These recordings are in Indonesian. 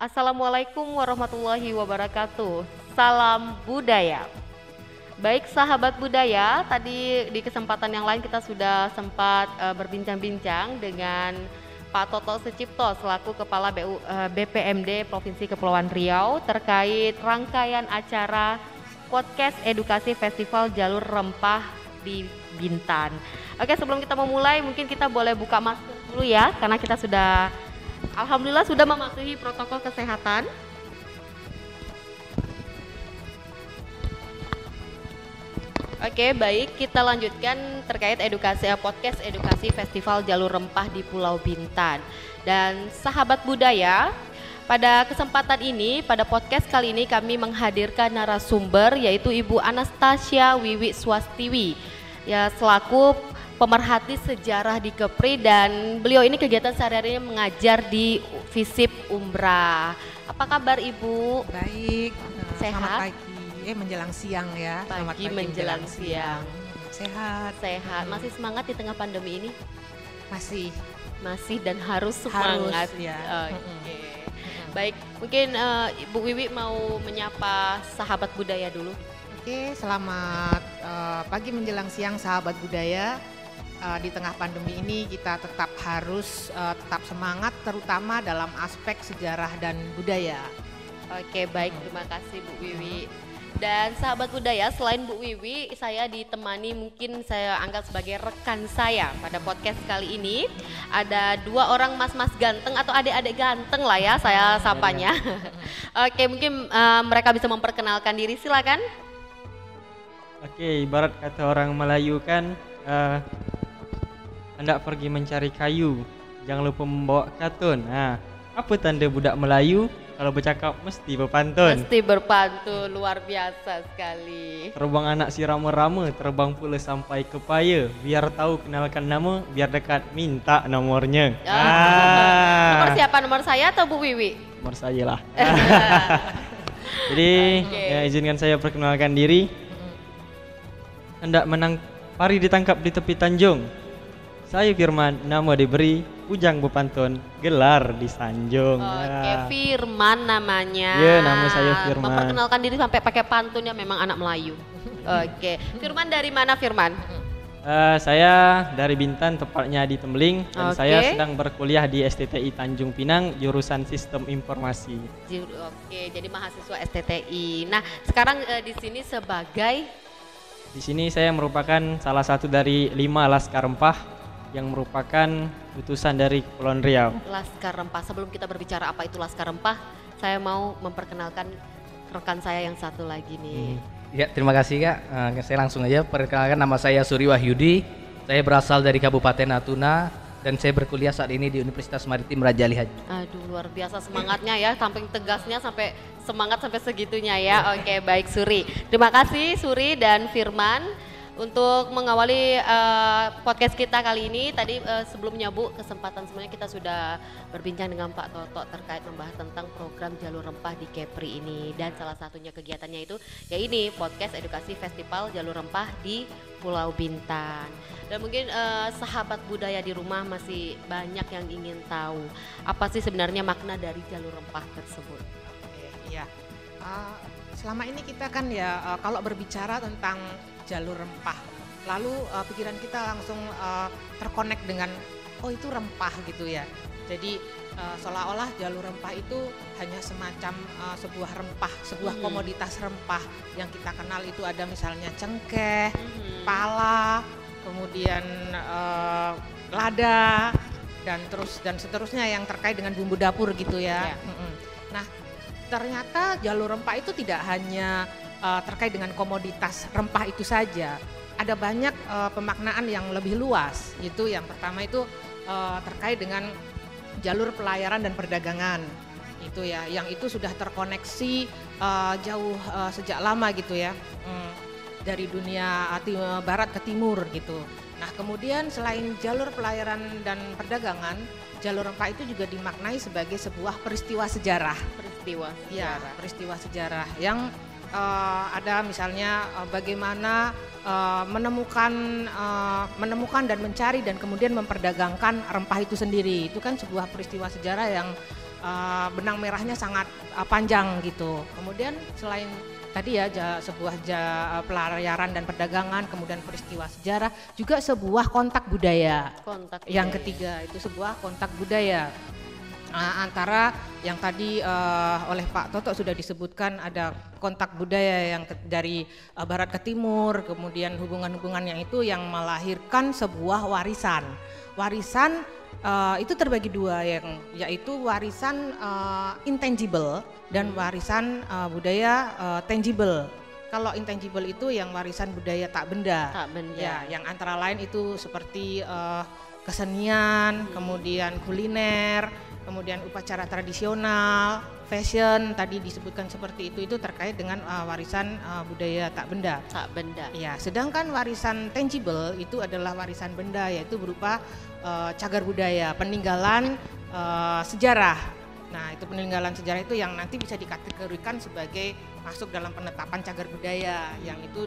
Assalamualaikum warahmatullahi wabarakatuh. Salam budaya. Baik sahabat budaya, tadi di kesempatan yang lain kita sudah sempat berbincang-bincang dengan Pak Toto Sucipto selaku Kepala BPMD Provinsi Kepulauan Riau terkait rangkaian acara podcast edukasi Festival Jalur Rempah di Bintan. Oke, sebelum kita memulai mungkin kita boleh buka masker dulu ya, karena kita sudah alhamdulillah sudah mematuhi protokol kesehatan. Oke, baik, kita lanjutkan terkait podcast edukasi Festival Jalur Rempah di Pulau Bintan. Dan sahabat budaya, pada kesempatan ini, pada podcast kali ini kami menghadirkan narasumber yaitu Ibu Anastasia Wiwi Swastiwi ya, selaku pemerhati sejarah di Kepri, dan beliau ini kegiatan sehari-harinya mengajar di FISIP Umrah. Apa kabar Ibu? Baik, Sehat? selamat pagi, menjelang siang ya. Selamat Pagi menjelang siang. Sehat. Sehat, masih semangat di tengah pandemi ini? Masih dan harus semangat. ya. Oke. Baik, mungkin Ibu Wiwi mau menyapa sahabat budaya dulu. Oke, selamat pagi menjelang siang sahabat budaya. Di tengah pandemi ini kita tetap harus tetap semangat, terutama dalam aspek sejarah dan budaya. Oke, baik, terima kasih Bu Wiwi. Dan sahabat budaya, selain Bu Wiwi, saya ditemani, mungkin saya anggap sebagai rekan saya pada podcast kali ini. Ada dua orang mas-mas ganteng atau adik-adik ganteng lah ya saya sapanya. Oke, mungkin mereka bisa memperkenalkan diri, silakan. Oke, ibarat kata orang Melayu kan, hendak pergi mencari kayu, jangan lupa membawa katun. Nah, apa tanda budak Melayu? Kalau bercakap mesti berpantun. Mesti berpantun, luar biasa sekali. Terbang anak si rama-rama, terbang pula sampai ke paya. Biar tahu kenalkan nama, biar dekat minta nomornya. Nomor siapa? Nomor saya atau Bu Wiwi? Nomor saya lah. Jadi, ya, izinkan saya perkenalkan diri. Hendak pari ditangkap di tepi tanjung. Saya Firman, nama diberi, ujang berpantun, gelar disanjung. Oke, Firman namanya. Iya, nama saya Firman. Memperkenalkan diri sampai pakai pantunnya, memang anak Melayu. Oke, Firman dari mana Firman? Saya dari Bintan, tepatnya di Tembeling, dan Oke. saya sedang berkuliah di STTI Tanjung Pinang, jurusan Sistem Informasi. Oke, jadi mahasiswa STTI. Nah, sekarang di sini Di sini saya merupakan salah satu dari 5 Laskar Rempah yang merupakan utusan dari Kepulauan Riau. Laskar Rempah. Sebelum kita berbicara apa itu Laskar Rempah, saya mau memperkenalkan rekan saya yang satu lagi nih. Ya, terima kasih Kak. Saya langsung aja perkenalkan, nama saya Suri Wahyudi. Saya berasal dari Kabupaten Natuna dan saya berkuliah saat ini di Universitas Maritim Raja Ali Haji. Aduh, luar biasa semangatnya ya, samping tegasnya sampai semangat sampai segitunya ya. Oke, baik Suri. Terima kasih Suri dan Firman untuk mengawali podcast kita kali ini. Tadi sebelumnya Bu, kesempatan semuanya kita sudah berbincang dengan Pak Toto terkait membahas tentang program Jalur Rempah di Kepri ini, dan salah satunya kegiatannya itu ya ini podcast edukasi Festival Jalur Rempah di Pulau Bintan. Dan mungkin sahabat budaya di rumah masih banyak yang ingin tahu apa sih sebenarnya makna dari Jalur Rempah tersebut. Iya. Selama ini kita kan ya kalau berbicara tentang jalur rempah, lalu pikiran kita langsung terkonek dengan oh itu rempah gitu ya. Jadi seolah-olah jalur rempah itu hanya semacam sebuah rempah, sebuah komoditas rempah yang kita kenal itu ada misalnya cengkeh, pala, kemudian lada dan seterusnya yang terkait dengan bumbu dapur gitu ya. Nah, ternyata jalur rempah itu tidak hanya terkait dengan komoditas rempah itu saja. Ada banyak pemaknaan yang lebih luas. Itu yang pertama itu terkait dengan jalur pelayaran dan perdagangan. Itu ya, yang itu sudah terkoneksi jauh sejak lama gitu ya. Dari dunia barat ke timur gitu. Nah, kemudian selain jalur pelayaran dan perdagangan, jalur rempah itu juga dimaknai sebagai sebuah peristiwa sejarah. Peristiwa sejarah yang ada misalnya bagaimana menemukan dan mencari dan kemudian memperdagangkan rempah itu sendiri. Itu kan sebuah peristiwa sejarah yang benang merahnya sangat panjang gitu. Kemudian selain tadi ya sebuah pelayaran dan perdagangan, kemudian peristiwa sejarah, juga sebuah kontak budaya. Yang ketiga itu sebuah kontak budaya. Antara yang tadi oleh Pak Toto sudah disebutkan, ada kontak budaya yang dari barat ke timur, kemudian hubungan-hubungannya itu yang melahirkan sebuah warisan. Warisan itu terbagi dua, yaitu warisan intangible dan warisan budaya tangible. Kalau intangible itu yang warisan budaya tak benda. Ya, yang antara lain itu seperti kesenian, kemudian kuliner, kemudian upacara tradisional, fashion tadi disebutkan seperti itu terkait dengan warisan budaya tak benda. Tak benda. Ya, sedangkan warisan tangible itu adalah warisan benda, yaitu berupa cagar budaya, peninggalan sejarah. Nah, itu peninggalan sejarah itu yang nanti bisa dikategorikan sebagai masuk dalam penetapan cagar budaya, yang itu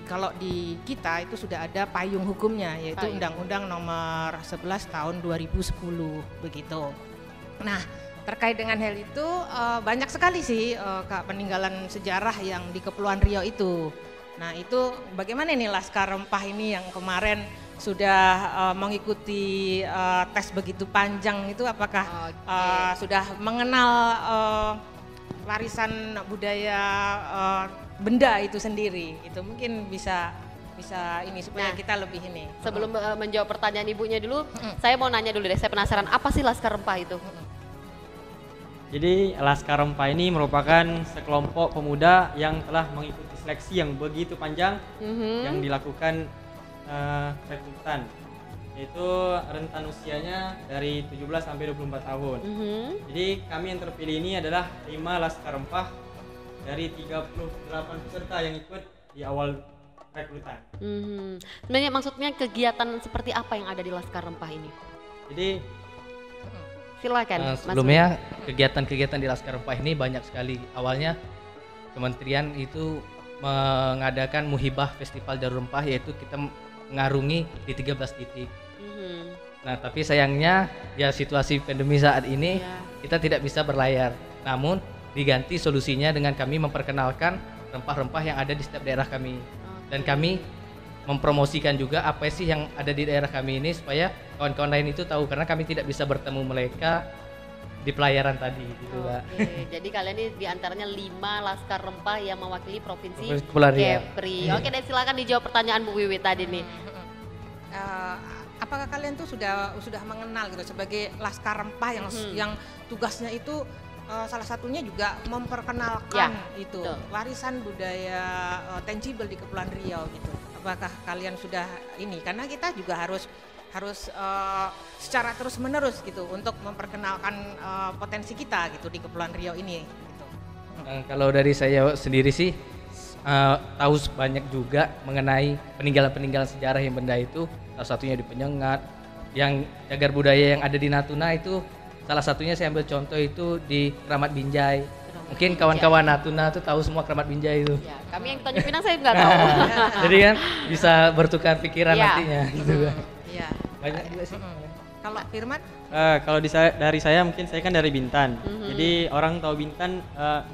kalau di kita itu sudah ada payung hukumnya, yaitu Undang-Undang Nomor 11 Tahun 2010 begitu. Nah, terkait dengan hal itu banyak sekali sih peninggalan sejarah yang di Kepulauan Riau itu. Nah, itu bagaimana nih Laskar Rempah ini yang kemarin sudah mengikuti tes begitu panjang itu, apakah sudah mengenal warisan budaya benda itu sendiri? Itu mungkin bisa ini supaya kita lebih ini. Sebelum menjawab pertanyaan ibunya dulu, saya mau nanya dulu deh, saya penasaran apa sih Laskar Rempah itu? Jadi Laskar Rempah ini merupakan sekelompok pemuda yang telah mengikuti seleksi yang begitu panjang yang dilakukan rekrutan, yaitu rentan usianya dari 17 sampai 24 tahun. Jadi kami yang terpilih ini adalah 5 Laskar Rempah dari 38 peserta yang ikut di awal rekrutan. Sebenarnya maksudnya kegiatan seperti apa yang ada di Laskar Rempah ini? Jadi silakan. Sebelumnya kegiatan-kegiatan di Laskar Rempah ini banyak sekali. Awalnya kementerian itu mengadakan Muhibah Festival Daru Rempah, yaitu kita mengarungi di 13 titik. Nah, tapi sayangnya ya situasi pandemi saat ini kita tidak bisa berlayar. Namun diganti solusinya dengan kami memperkenalkan rempah-rempah yang ada di setiap daerah kami. Dan kami mempromosikan juga apa sih yang ada di daerah kami ini supaya kawan-kawan lain itu tahu, karena kami tidak bisa bertemu mereka di pelayaran tadi gitu, Mbak. Jadi kalian ini diantaranya 5 Laskar Rempah yang mewakili Provinsi Kepulauan Riau. Kepri. Oke, dan silakan dijawab pertanyaan Bu Wiwi tadi nih. Apakah kalian tuh sudah mengenal gitu sebagai Laskar Rempah yang tugasnya itu salah satunya juga memperkenalkan itu warisan budaya tangible di Kepulauan Riau gitu. Apakah kalian sudah ini, karena kita juga harus secara terus menerus gitu untuk memperkenalkan potensi kita gitu di Kepulauan Riau ini gitu. Kalau dari saya sendiri sih tahu banyak juga mengenai peninggalan-peninggalan sejarah yang benda itu, salah satunya di Penyengat, yang cagar budaya yang ada di Natuna itu salah satunya saya ambil contoh itu di Keramat Binjai. Mungkin kawan-kawan Natuna tuh tahu semua Keramat Binjai itu. Ya, kami yang Tanjung Pinang saya nggak tahu. Jadi kan bisa bertukar pikiran nantinya gitu kan. Iya. Banyak juga sih. Kalau Firman? Kalau dari saya mungkin saya kan dari Bintan. Jadi orang tahu Bintan,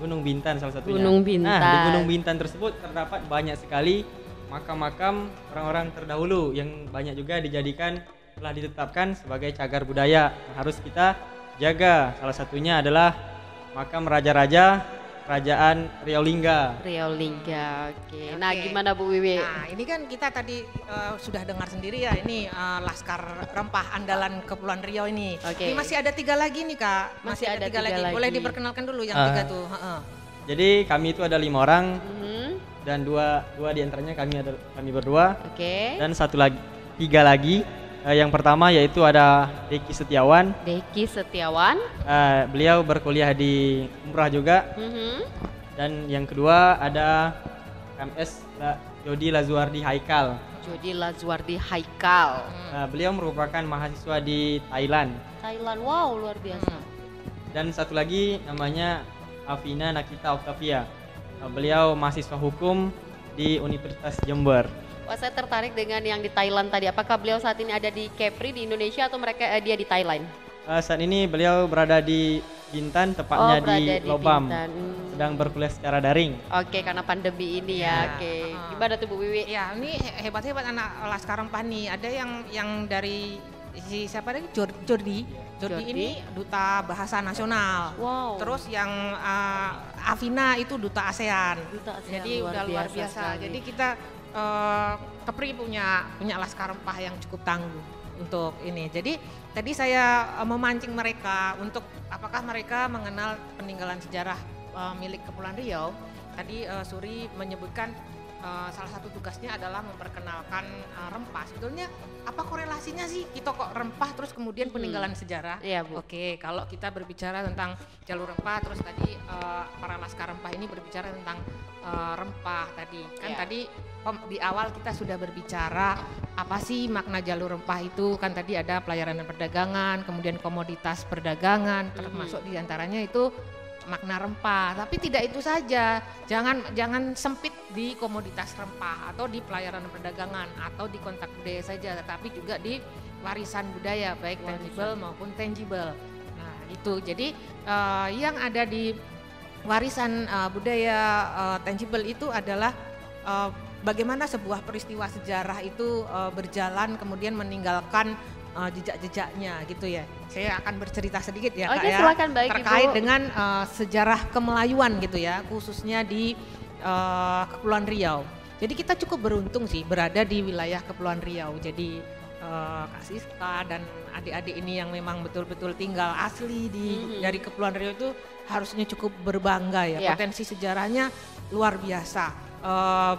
Gunung Bintan salah satunya. Gunung Bintan. Nah, di Gunung Bintan tersebut terdapat banyak sekali makam-makam orang-orang terdahulu yang banyak juga dijadikan, telah ditetapkan sebagai cagar budaya yang harus kita jaga. Salah satunya adalah makam raja-raja Kerajaan Riau Lingga. Oke. Nah, gimana Bu Wiwi? Nah, ini kan kita tadi sudah dengar sendiri ya, ini Laskar Rempah andalan Kepulauan Riau ini. Ini masih ada 3 lagi nih Kak. Masih ada 3 lagi. Boleh diperkenalkan dulu yang 3 tuh. Jadi kami itu ada 5 orang dan dua diantaranya kami berdua. Dan 3 lagi. Yang pertama yaitu ada Deki Setiawan. Beliau berkuliah di Umrah juga. Dan yang kedua ada MS Jody Lazuardi Haikal. Beliau merupakan mahasiswa di Thailand. Wow, luar biasa. Dan satu lagi namanya Afina Nakita Octavia. Beliau mahasiswa hukum di Universitas Jember. Wah, saya tertarik dengan yang di Thailand tadi. Apakah beliau saat ini ada di Kepri di Indonesia atau dia di Thailand? Saat ini beliau berada di Bintan, tepatnya berada di di Lobam, Bintan. sedang berkuliah secara daring. Oke, karena pandemi ini ya. Ya, Oke. Gimana tuh Bu Wiwi? Ya, ini hebat-hebat anak Laskar Rempah nih. Ada yang dari siapa tadi? Jordi ini duta bahasa nasional. Wow. Terus yang Afina itu duta ASEAN. Duta ASEAN, Jadi udah luar biasa. sekali. Jadi kita Kepri punya Laskar Rempah yang cukup tangguh untuk ini. Jadi tadi saya memancing mereka untuk apakah mereka mengenal peninggalan sejarah milik Kepulauan Riau. Tadi Suri menyebutkan salah satu tugasnya adalah memperkenalkan rempah. Sebetulnya apa korelasinya sih kita kok rempah terus kemudian peninggalan sejarah? Iya, Bu. Oke, kalau kita berbicara tentang jalur rempah, terus tadi para Laskar Rempah ini berbicara tentang rempah tadi. Kan Iya. tadi di awal kita sudah berbicara apa sih makna jalur rempah itu. Kan tadi ada pelayaran dan perdagangan, kemudian komoditas perdagangan, termasuk diantaranya itu makna rempah. Tapi tidak itu saja, jangan sempit di komoditas rempah atau di pelayaran dan perdagangan atau di kontak budaya saja, tetapi juga di warisan budaya baik tangible maupun tangible. Nah itu jadi yang ada di warisan budaya tangible itu adalah bagaimana sebuah peristiwa sejarah itu berjalan kemudian meninggalkan jejak-jejaknya gitu ya. Saya akan bercerita sedikit ya Oke, Kak ya, silakan, baik, terkait Ibu. dengan sejarah kemelayuan gitu ya, khususnya di Kepulauan Riau. Jadi kita cukup beruntung sih berada di wilayah Kepulauan Riau. Jadi Kak Siska dan adik-adik ini yang memang betul-betul tinggal asli dari Kepulauan Riau itu harusnya cukup berbangga ya. Iya. Potensi sejarahnya luar biasa.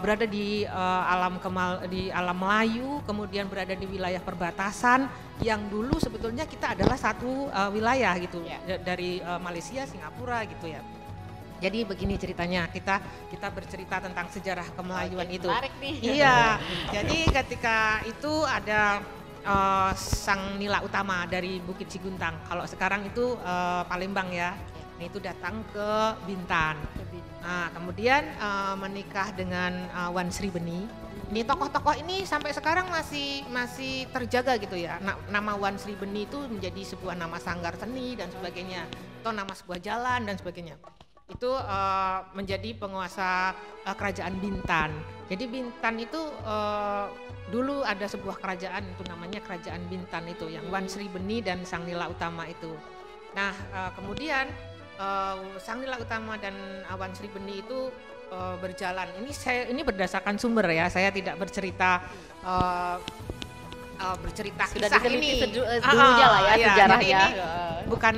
Berada di alam Melayu, kemudian berada di wilayah perbatasan yang dulu sebetulnya kita adalah satu wilayah gitu dari Malaysia, Singapura gitu ya. Jadi begini ceritanya, kita bercerita tentang sejarah kemelayuan itu. Menarik nih. Iya, jadi ketika itu ada Sang Nila Utama dari Bukit Siguntang. Kalau sekarang itu Palembang ya. Nah, itu datang ke Bintan. Nah, kemudian menikah dengan Wan Sri Beni. Ini tokoh-tokoh ini sampai sekarang masih terjaga gitu ya. Nama Wan Sri Beni itu menjadi sebuah nama sanggar seni dan sebagainya, atau nama sebuah jalan dan sebagainya. Itu menjadi penguasa kerajaan Bintan. Jadi Bintan itu dulu ada sebuah kerajaan itu namanya Kerajaan Bintan itu yang Wan Sri Beni dan Sang Nila Utama itu. Nah, kemudian Sang Nila Utama dan Wan Sri Beni itu berjalan. Ini berdasarkan sumber ya. Saya tidak bercerita Sudah kisah diteliti ini. dulunya lah ya Iya, sejarahnya. jadi ini bukan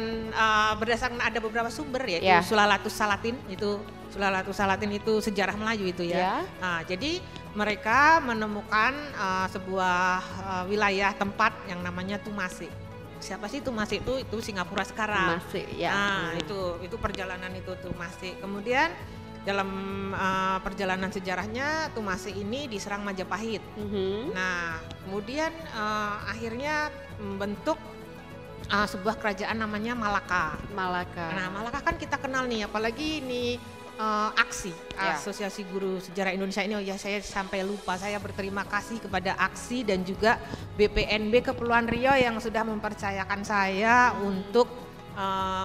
berdasarkan ada beberapa sumber yaitu Ya. Sulalatus Salatin itu sejarah Melayu itu ya. Ya. Nah, jadi mereka menemukan sebuah wilayah tempat yang namanya Tumase. Siapa sih Tumase itu Singapura sekarang. Masih ya. Nah, itu perjalanan itu Tumase. Kemudian dalam perjalanan sejarahnya Tumase ini diserang Majapahit. Nah, kemudian akhirnya membentuk sebuah kerajaan namanya Malaka. Malaka. Nah, Malaka kan kita kenal nih, apalagi ini AKSI, Ya. Asosiasi Guru Sejarah Indonesia ini. Oh ya, saya sampai lupa, saya berterima kasih kepada AKSI dan juga BPNB Kepulauan Riau yang sudah mempercayakan saya untuk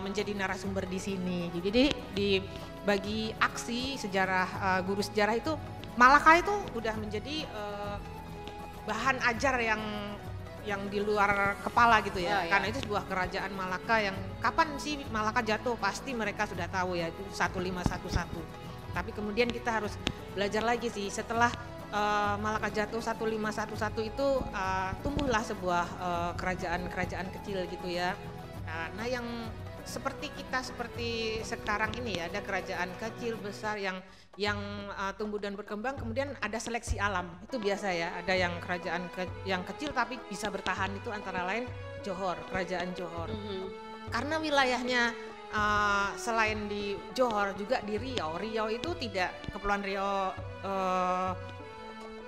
menjadi narasumber di sini. Jadi bagi AKSI sejarah guru sejarah itu Malaka itu udah menjadi bahan ajar yang di luar kepala gitu ya. Ya. Karena itu sebuah kerajaan Malaka yang kapan sih Malaka jatuh pasti mereka sudah tahu ya, itu 1511. Tapi kemudian kita harus belajar lagi sih setelah Malaka jatuh 1511 itu tumbuhlah sebuah kerajaan kecil gitu ya. Nah, yang seperti sekarang ini ya, ada kerajaan kecil besar yang tumbuh dan berkembang, kemudian ada seleksi alam. Itu biasa ya, ada yang kerajaan yang kecil tapi bisa bertahan, itu antara lain Johor, kerajaan Johor. Karena wilayahnya selain di Johor juga di Riau. Riau itu tidak Kepulauan Riau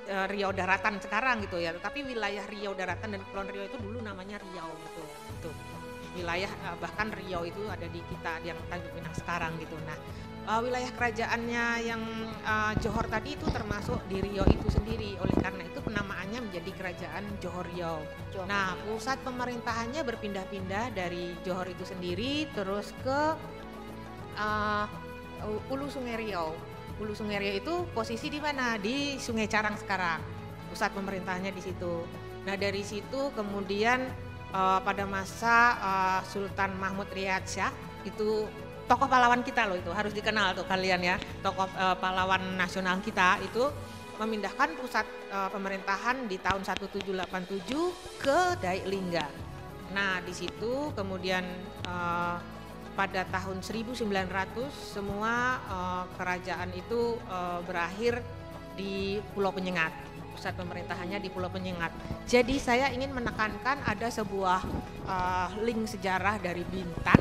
Riau daratan sekarang gitu ya, tetapi wilayah Riau daratan dan Kepulauan Riau itu dulu namanya Riau gitu. Itu wilayah bahkan Riau itu ada di kita yang Tanjung Pinang sekarang gitu. Nah, wilayah kerajaannya yang Johor tadi itu termasuk di Riau itu sendiri. Oleh karena itu penamaannya namanya menjadi Kerajaan Johor Riau. Johor Nah, Riau. pusat pemerintahannya berpindah-pindah dari Johor itu sendiri terus ke Hulu Sungai Riau. Hulu Sungai Riau itu posisi di mana? Di Sungai Carang sekarang. Pusat pemerintahannya di situ. Nah, dari situ kemudian pada masa Sultan Mahmud Riyad Shah, itu tokoh pahlawan kita loh, itu harus dikenal tuh kalian ya, tokoh pahlawan nasional kita itu memindahkan pusat pemerintahan di tahun 1787 ke Daik Lingga. Nah, di situ kemudian pada tahun 1900 semua kerajaan itu berakhir di Pulau Penyengat. Pusat pemerintahannya di Pulau Penyengat. Jadi saya ingin menekankan ada sebuah link sejarah dari Bintan,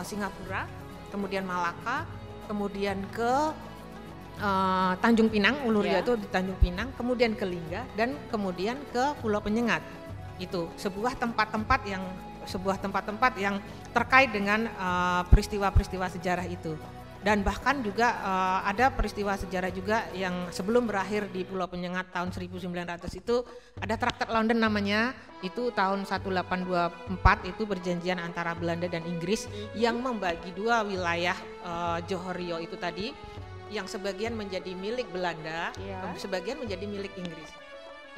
Singapura, kemudian Malaka, kemudian ke Tanjung Pinang, Ulu Riau itu di Tanjung Pinang, kemudian ke Lingga, dan kemudian ke Pulau Penyengat. Itu sebuah tempat-tempat yang terkait dengan peristiwa-peristiwa sejarah itu. Dan bahkan juga ada peristiwa sejarah juga yang sebelum berakhir di Pulau Penyengat tahun 1900 itu ada Traktat London namanya, itu tahun 1824 itu perjanjian antara Belanda dan Inggris yang membagi dua wilayah Johor Riau itu tadi, yang sebagian menjadi milik Belanda, sebagian menjadi milik Inggris.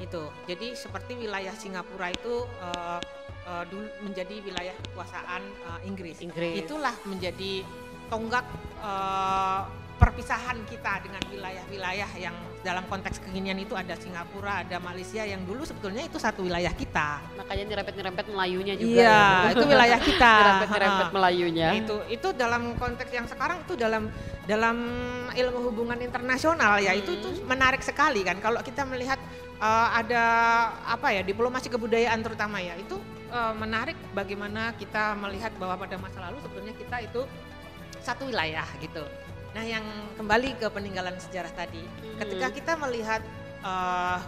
Itu. Jadi seperti wilayah Singapura itu dulu menjadi wilayah kekuasaan Inggris. Itulah menjadi tonggak perpisahan kita dengan wilayah-wilayah yang dalam konteks kekinian itu ada Singapura, ada Malaysia yang dulu sebetulnya itu satu wilayah kita. Makanya nyerempet-nyerempet Melayunya juga. Iya, itu wilayah kita. Nyerempet-nyerempet Melayunya. Itu dalam konteks yang sekarang itu dalam ilmu hubungan internasional ya, itu menarik sekali kan kalau kita melihat ada diplomasi kebudayaan terutama ya, itu menarik bagaimana kita melihat bahwa pada masa lalu sebenarnya kita itu satu wilayah gitu. Nah, yang kembali ke peninggalan sejarah tadi, ketika kita melihat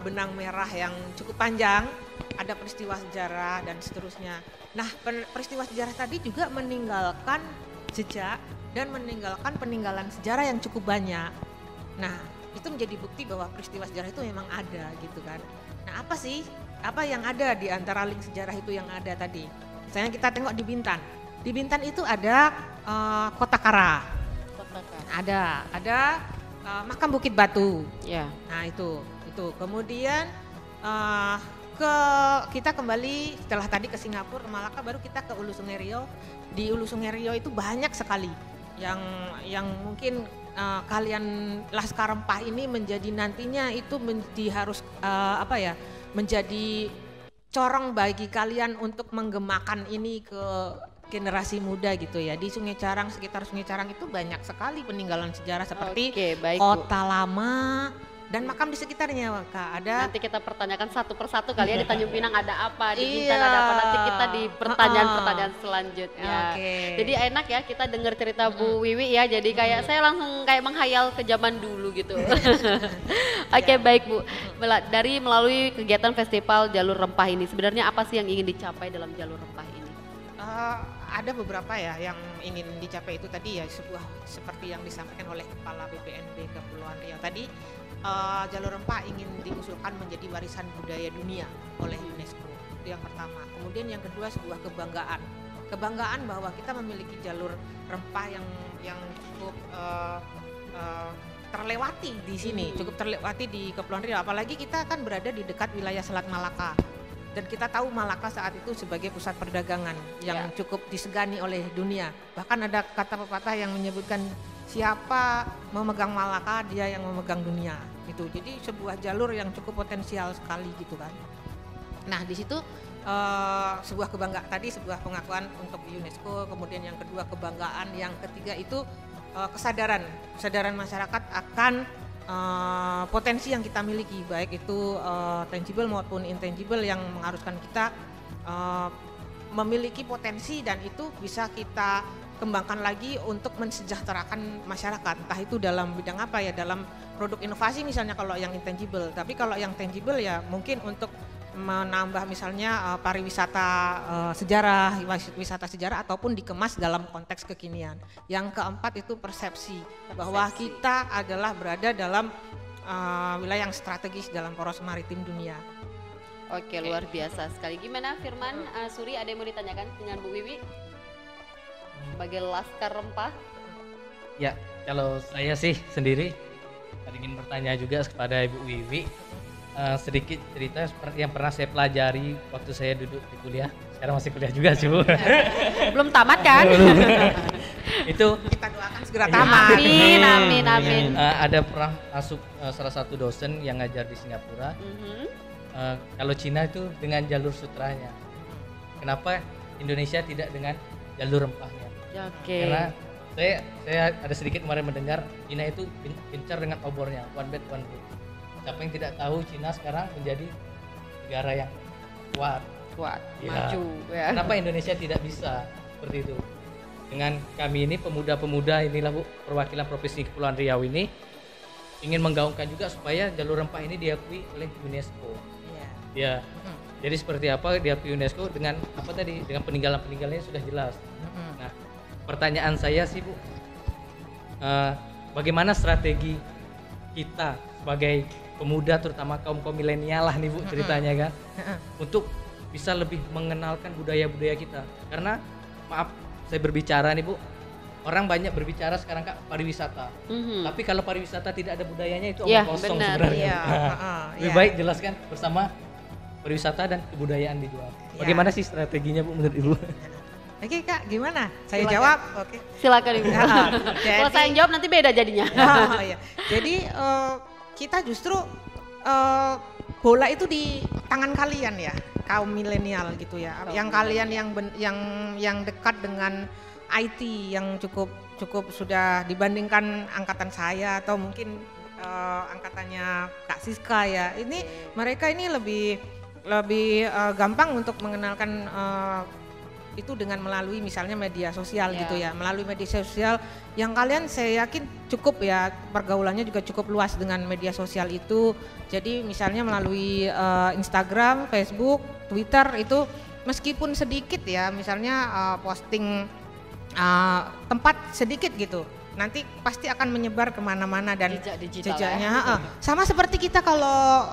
benang merah yang cukup panjang, ada peristiwa sejarah dan seterusnya. Nah, peristiwa sejarah tadi juga meninggalkan jejak dan meninggalkan peninggalan sejarah yang cukup banyak. Nah, itu menjadi bukti bahwa peristiwa sejarah itu memang ada gitu kan. Nah, apa yang ada di antara link sejarah itu yang ada tadi? Misalnya kita tengok di Bintan. Di Bintan itu ada Kota Kara. Ada makam Bukit Batu. Ya. Nah, itu. Kemudian kita kembali setelah tadi ke Singapura, ke Malaka, baru kita ke Hulu Sungai Riau. Di Hulu Sungai Riau itu banyak sekali yang mungkin kalian Laskar Rempah ini menjadi nantinya itu harus menjadi corong bagi kalian untuk menggemakan ini ke generasi muda gitu ya. Di Sungai Carang, sekitar Sungai Carang itu banyak sekali peninggalan sejarah seperti Kota Lama dan makam di sekitarnya, Kak. Ada. Nanti kita pertanyakan satu persatu kali ya, di Tanjung Pinang ada apa, di Bintan ada apa, nanti kita di pertanyaan-pertanyaan selanjutnya. Jadi enak ya kita dengar cerita Bu Wiwi ya, jadi kayak saya langsung kayak menghayal ke zaman dulu gitu. Baik Bu, dari melalui kegiatan Festival Jalur Rempah ini, sebenarnya apa sih yang ingin dicapai dalam Jalur Rempah ini? Ada beberapa ya yang ingin dicapai itu tadi ya, seperti yang disampaikan oleh Kepala BPNB Kepulauan Riau tadi, Jalur Rempah ingin diusulkan menjadi warisan budaya dunia oleh UNESCO, itu yang pertama. Kemudian yang kedua sebuah kebanggaan bahwa kita memiliki jalur rempah yang cukup terlewati di sini, cukup terlewati di Kepulauan Riau, apalagi kita kan berada di dekat wilayah Selat Malaka. Dan kita tahu Malaka saat itu sebagai pusat perdagangan yang cukup disegani oleh dunia. Bahkan ada kata pepatah yang menyebutkan siapa memegang Malaka, dia yang memegang dunia. Gitu. Jadi sebuah jalur yang cukup potensial sekali gitu kan. Nah, di situ sebuah kebanggaan tadi, sebuah pengakuan untuk UNESCO, kemudian yang kedua kebanggaan, yang ketiga itu kesadaran masyarakat akan potensi yang kita miliki, baik itu tangible maupun intangible, yang mengharuskan kita memiliki potensi dan itu bisa kita kembangkan lagi untuk mensejahterakan masyarakat, entah itu dalam bidang apa ya, dalam produk inovasi misalnya kalau yang intangible, tapi kalau yang tangible ya mungkin untuk menambah misalnya pariwisata sejarah, wisata sejarah ataupun dikemas dalam konteks kekinian. Yang keempat itu persepsi bahwa kita adalah berada dalam wilayah yang strategis dalam poros maritim dunia. Oke, luar biasa sekali. Gimana Firman, Suri, ada yang mau ditanyakan dengan Bu Wiwi? Sebagai Laskar Rempah. Ya, kalau saya sih sendiri ingin bertanya juga kepada Ibu Wiwi, sedikit cerita seperti yang pernah saya pelajari waktu saya duduk di kuliah. Sekarang masih kuliah juga sih Bu. Belum tamat kan? Itu Kita doakan segera tamat. Amin, amin, amin. ada pernah masuk salah satu dosen yang ngajar di Singapura. Kalau Cina itu dengan jalur sutranya. Kenapa Indonesia tidak dengan jalur rempahnya? Oke. Karena saya ada sedikit kemarin mendengar Cina itu gencar dengan obornya, one bed one road. Siapa yang tidak tahu Cina sekarang menjadi negara yang kuat, maju. Ya. Kenapa Indonesia tidak bisa seperti itu? Dengan kami ini pemuda-pemuda inilah Bu, perwakilan Provinsi Kepulauan Riau ini ingin menggaungkan juga supaya jalur rempah ini diakui oleh UNESCO. Ya. Jadi seperti apa diakui UNESCO dengan apa tadi? Dengan peninggalan-peninggalannya sudah jelas. Nah, pertanyaan saya sih Bu, bagaimana strategi kita sebagai pemuda terutama kaum milenial lah nih Bu ceritanya kan, untuk bisa lebih mengenalkan budaya-budaya kita. Karena maaf saya berbicara nih Bu, orang banyak berbicara sekarang Kak pariwisata. Tapi kalau pariwisata tidak ada budayanya itu omong kosong sebenarnya. Lebih baik jelaskan bersama pariwisata dan kebudayaan dijual. Bagaimana sih strateginya Bu menurut Ibu? Oke Kak, gimana? Saya Silakan. jawab. Oke. Silakan Ibu. Kalau saya yang jawab nanti beda jadinya. Iya. Jadi kita justru bola itu di tangan kalian ya, kaum milenial gitu ya. Yang kalian yang dekat dengan IT yang cukup sudah dibandingkan angkatan saya atau mungkin angkatannya Kak Siska ya. Ini mereka ini lebih gampang untuk mengenalkan itu dengan melalui misalnya media sosial gitu ya. Melalui media sosial yang kalian saya yakin cukup ya, pergaulannya juga cukup luas dengan media sosial itu. Jadi misalnya melalui Instagram, Facebook, Twitter itu meskipun sedikit ya, misalnya posting tempat sedikit gitu, nanti pasti akan menyebar kemana-mana dan jejaknya sama seperti kita kalau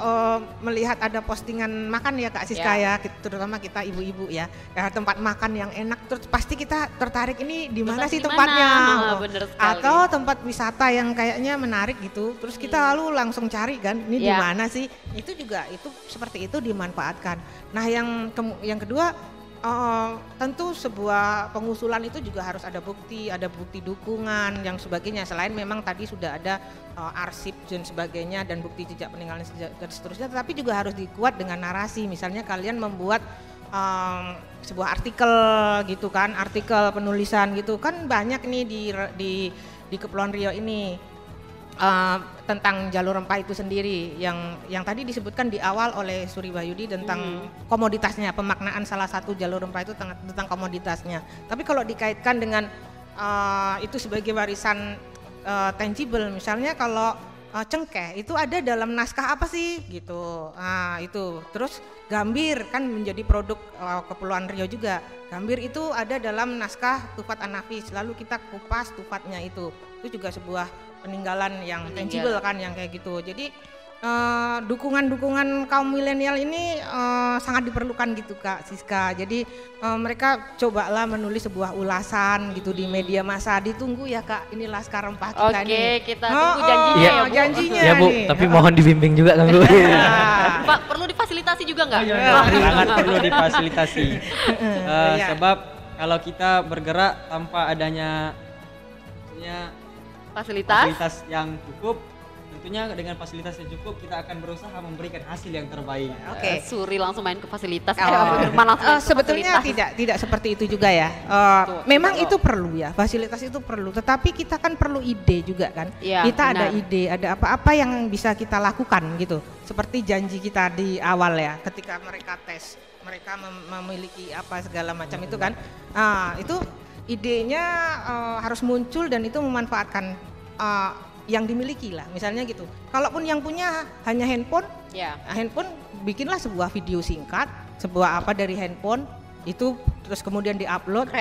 melihat ada postingan makan ya Kak Siska ya, terutama kita ibu-ibu ya, tempat makan yang enak terus pasti kita tertarik ini di mana sih tempatnya, atau tempat wisata yang kayaknya menarik gitu, terus kita lalu langsung cari kan ini di mana sih, itu juga itu seperti itu dimanfaatkan. Nah yang kedua, tentu sebuah pengusulan itu juga harus ada bukti dukungan yang sebagainya. Selain memang tadi sudah ada arsip dan sebagainya dan bukti jejak peninggalan dan seterusnya, tetapi juga harus dikuat dengan narasi. Misalnya kalian membuat sebuah artikel gitu kan, artikel penulisan gitu kan banyak nih di Kepulauan Riau ini. Tentang jalur rempah itu sendiri yang tadi disebutkan di awal oleh Suri Wahyudi tentang komoditasnya, pemaknaan salah satu jalur rempah itu tentang komoditasnya. Tapi kalau dikaitkan dengan itu sebagai warisan tangible, misalnya kalau cengkeh itu ada dalam naskah apa sih gitu. Itu terus gambir kan menjadi produk Kepulauan Riau juga. Gambir itu ada dalam naskah Tufat An-Nafis, lalu kita kupas tufatnya itu juga sebuah peninggalan yang tangible kan yang kayak gitu. Jadi dukungan kaum milenial ini sangat diperlukan gitu Kak Siska. Jadi mereka cobalah menulis sebuah ulasan gitu di media massa. Ditunggu ya Kak, ini Laskar Rempah kita nih. Oke, kita tunggu janjinya ya Bu. Janjinya ya Bu, nih. tapi mohon dibimbing juga kan Bu. Pak, perlu difasilitasi juga nggak? Sangat perlu difasilitasi. Sebab kalau kita bergerak tanpa adanya fasilitas yang cukup, tentunya dengan fasilitas yang cukup kita akan berusaha memberikan hasil yang terbaik. Oke. Suri langsung main ke fasilitas. Sebetulnya tidak seperti itu juga ya. Memang itu perlu ya, fasilitas itu perlu. Tetapi kita kan perlu ide juga kan. Ya, kita benar. ada ide, ada apa-apa yang bisa kita lakukan gitu. Seperti janji kita di awal ya, ketika mereka tes, mereka memiliki apa segala macam itu kan. Itu idenya harus muncul dan itu memanfaatkan yang dimiliki lah, misalnya gitu. Kalaupun yang punya hanya handphone, handphone bikinlah sebuah video singkat, sebuah apa dari handphone itu terus kemudian diupload.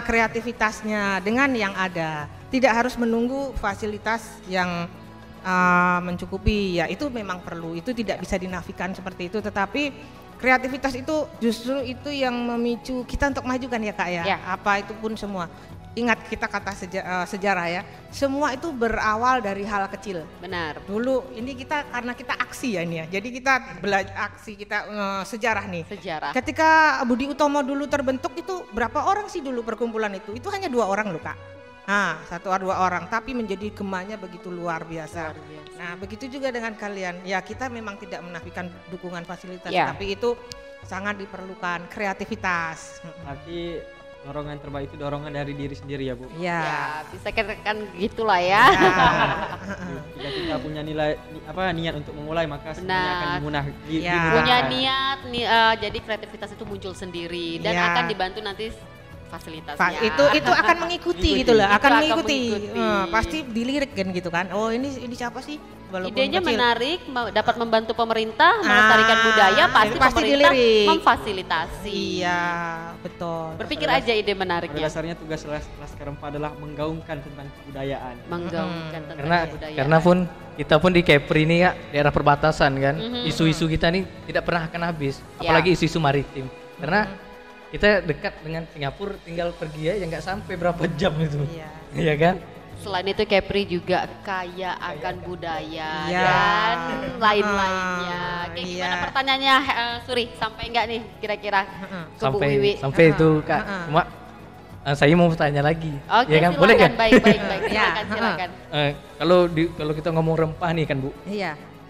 Kreativitasnya dengan yang ada, tidak harus menunggu fasilitas yang mencukupi, ya itu memang perlu, itu tidak bisa dinafikan seperti itu, tetapi kreativitas itu justru itu yang memicu kita untuk maju kan ya Kak ya, apa itu pun semua. Ingat kita kata sejarah ya, semua itu berawal dari hal kecil. Benar. Dulu ini kita karena kita aksi ya ini ya, jadi kita belajar aksi kita sejarah nih. Sejarah. Ketika Budi Utomo dulu terbentuk itu berapa orang sih dulu perkumpulan itu? Itu hanya 2 orang loh Kak. Nah, 1-2 orang, tapi menjadi gemanya begitu luar biasa. Nah, begitu juga dengan kalian. Ya, kita memang tidak menafikan dukungan fasilitas, tapi itu sangat diperlukan kreativitas. Berarti dorongan terbaik itu dorongan dari diri sendiri ya Bu? Ya, bisa katakan gitulah ya. Jika kita punya niat untuk memulai, maka semuanya akan dimudahkan. Punya niat, jadi kreativitas itu muncul sendiri dan akan dibantu nanti fasilitasnya. Itu akan mengikuti gitu loh, akan mengikuti. Pasti dilirik kan gitu kan. Oh ini siapa sih? Walaupun idenya kecil. Menarik, dapat membantu pemerintah melestarikan budaya, pasti pemerintah dilirik. Memfasilitasi. Iya, betul. Berpikir aja ide menariknya. Pada dasarnya tugas Laskar Rempah adalah menggaungkan tentang kebudayaan. Menggaungkan tentang kebudayaan. Karena pun kita pun di Kepri ini ya, daerah perbatasan kan, isu-isu kita nih tidak pernah akan habis, apalagi isu-isu maritim. Karena kita dekat dengan Singapura, tinggal pergi ya nggak sampai berapa jam itu, iya kan? Selain itu Kepri juga kaya akan budaya dan lain-lainnya. Kayak gimana pertanyaannya Suri, sampai enggak nih kira-kira ke Bu Wiwi? Sampai itu Kak, cuma saya mau bertanya lagi. Oke, ya kan? Boleh kan? Baik, silakan. Kalau kita ngomong rempah nih kan Bu,